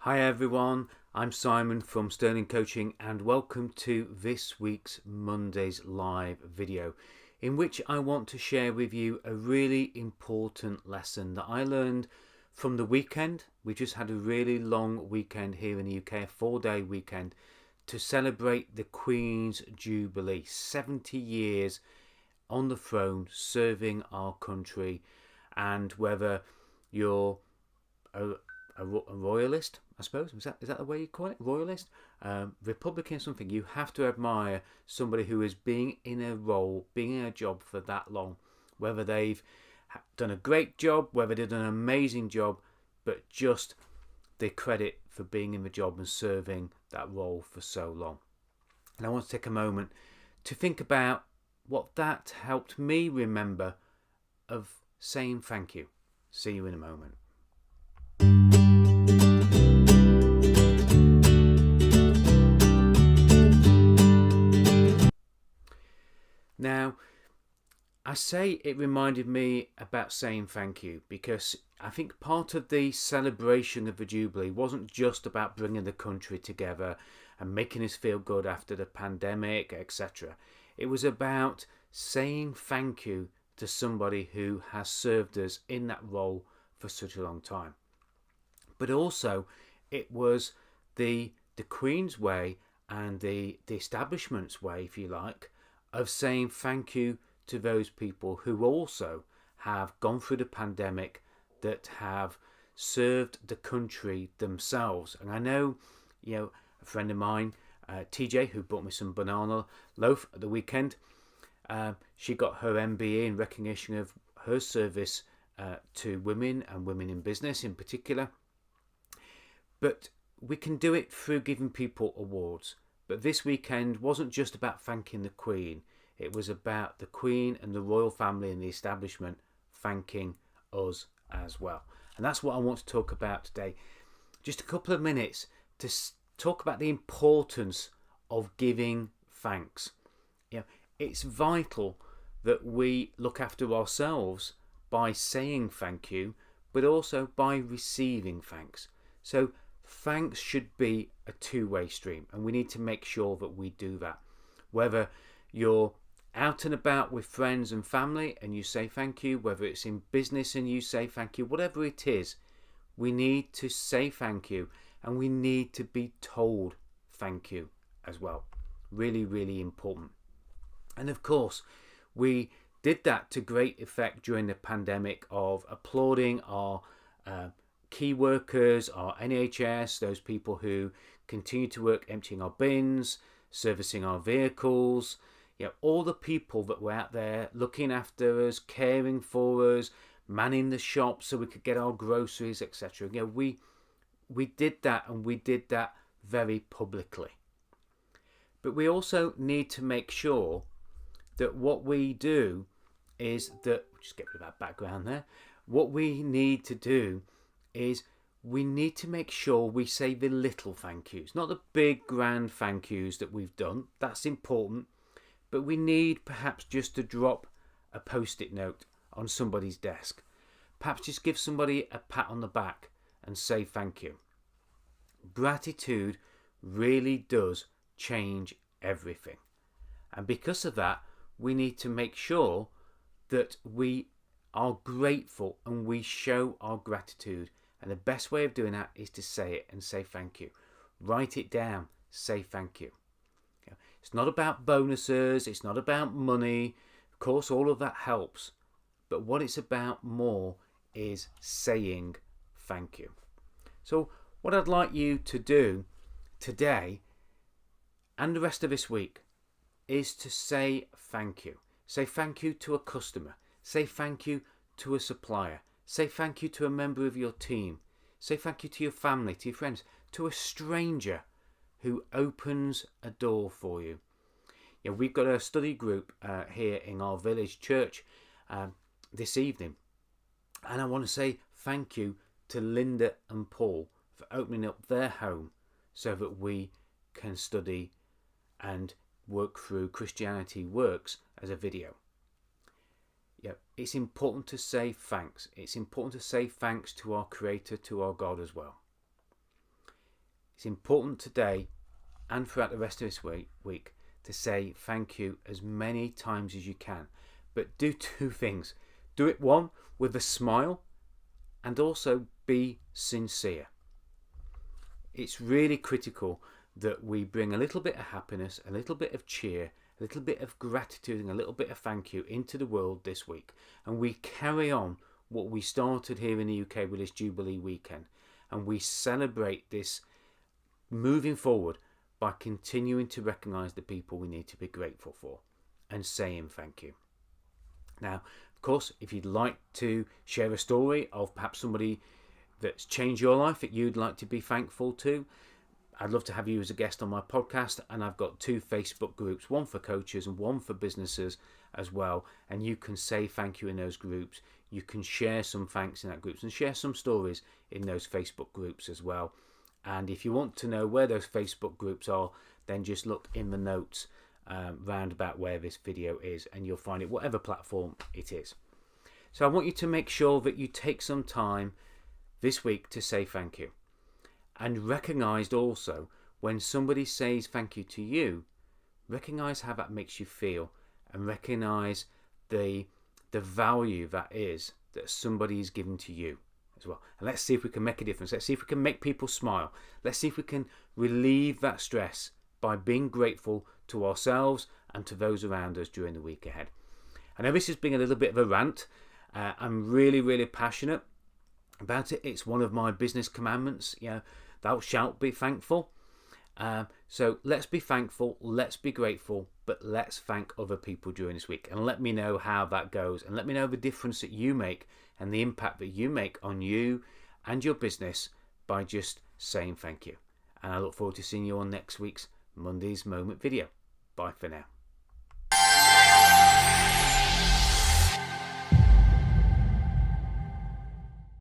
Hi everyone, I'm Simon from Sterling Coaching and welcome to this week's Monday's live video in which I want to share with you a really important lesson that I learned from the weekend. We just had a really long weekend here in the UK, a 4-day weekend to celebrate the Queen's Jubilee, 70 years on the throne serving our country. And whether you're a royalist, I suppose, is that the way you call it, royalist, Republican, something, you have to admire somebody who is being in a role, being in a job for that long, whether they've done a great job, whether they've done an amazing job, but just the credit for being in the job and serving that role for so long. And I want to take a moment to think about what that helped me remember of saying thank you. See you in a moment. Now, I say it reminded me about saying thank you because I think part of the celebration of the Jubilee wasn't just about bringing the country together and making us feel good after the pandemic, etc. It was about saying thank you to somebody who has served us in that role for such a long time. But also, it was the Queen's way and the establishment's way, if you like, of saying thank you to those people who also have gone through the pandemic, that have served the country themselves. And I know, a friend of mine, TJ, who brought me some banana loaf at the weekend, she got her MBA in recognition of her service to women and women in business in particular. But we can do it through giving people awards. But this weekend wasn't just about thanking the Queen. It was about the Queen and the royal family and the establishment thanking us as well. And that's what I want to talk about today. Just a couple of minutes to talk about the importance of giving thanks. It's vital that we look after ourselves by saying thank you, but also by receiving thanks. So thanks should be a two-way stream, and we need to make sure that we do that. Whether you're out and about with friends and family and you say thank you, whether it's in business and you say thank you, whatever it is, we need to say thank you, and we need to be told thank you as well. Really, really important. And of course, we did that to great effect during the pandemic of applauding our key workers, our NHS, those people who continue to work emptying our bins, servicing our vehicles, all the people that were out there looking after us, caring for us, manning the shops so we could get our groceries, etc. We did that, and we did that very publicly. But we also need to make sure that what we do is that, just get rid of that background there, what we need to do is we need to make sure we say the little thank yous, not the big grand thank yous that we've done. That's important, but we need perhaps just to drop a post-it note on somebody's desk. Perhaps just give somebody a pat on the back and say thank you. Gratitude really does change everything. And because of that, we need to make sure that we are grateful and we show our gratitude. And the best way of doing that is to say it and say thank you. Write it down, say thank you. It's not about bonuses, it's not about money. Of course, all of that helps. But what it's about more is saying thank you. So what I'd like you to do today and the rest of this week is to say thank you. Say thank you to a customer. Say thank you to a supplier. Say thank you to a member of your team. Say thank you to your family, to your friends, to a stranger who opens a door for you. We've got a study group here in our village church this evening. And I want to say thank you to Linda and Paul for opening up their home so that we can study and work through Christianity Works as a video. It's important to say thanks. It's important to say thanks to our Creator, to our God as well. It's important today and throughout the rest of this week to say thank you as many times as you can. But do two things. Do it, one, with a smile, and also be sincere. It's really critical that we bring a little bit of happiness, a little bit of cheer, a little bit of gratitude and a little bit of thank you into the world this week. And we carry on what we started here in the UK with this Jubilee weekend. And we celebrate this moving forward by continuing to recognise the people we need to be grateful for and saying thank you. Now, of course, if you'd like to share a story of perhaps somebody that's changed your life that you'd like to be thankful to, I'd love to have you as a guest on my podcast. And I've got 2 Facebook groups, one for coaches and one for businesses as well. And you can say thank you in those groups. You can share some thanks in that groups and share some stories in those Facebook groups as well. And if you want to know where those Facebook groups are, then just look in the notes round about where this video is, and you'll find it whatever platform it is. So I want you to make sure that you take some time this week to say thank you, and recognise also when somebody says thank you to you, recognise how that makes you feel, and recognise the value that is that somebody is giving to you as well. And let's see if we can make a difference. Let's see if we can make people smile. Let's see if we can relieve that stress by being grateful to ourselves and to those around us during the week ahead. I know this has been a little bit of a rant. I'm really passionate about it. It's one of my business commandments. Thou shalt be thankful. So let's be thankful, let's be grateful, but let's thank other people during this week. And let me know how that goes, and let me know the difference that you make and the impact that you make on you and your business by just saying thank you. And I look forward to seeing you on next week's Monday's Moment video. Bye for now.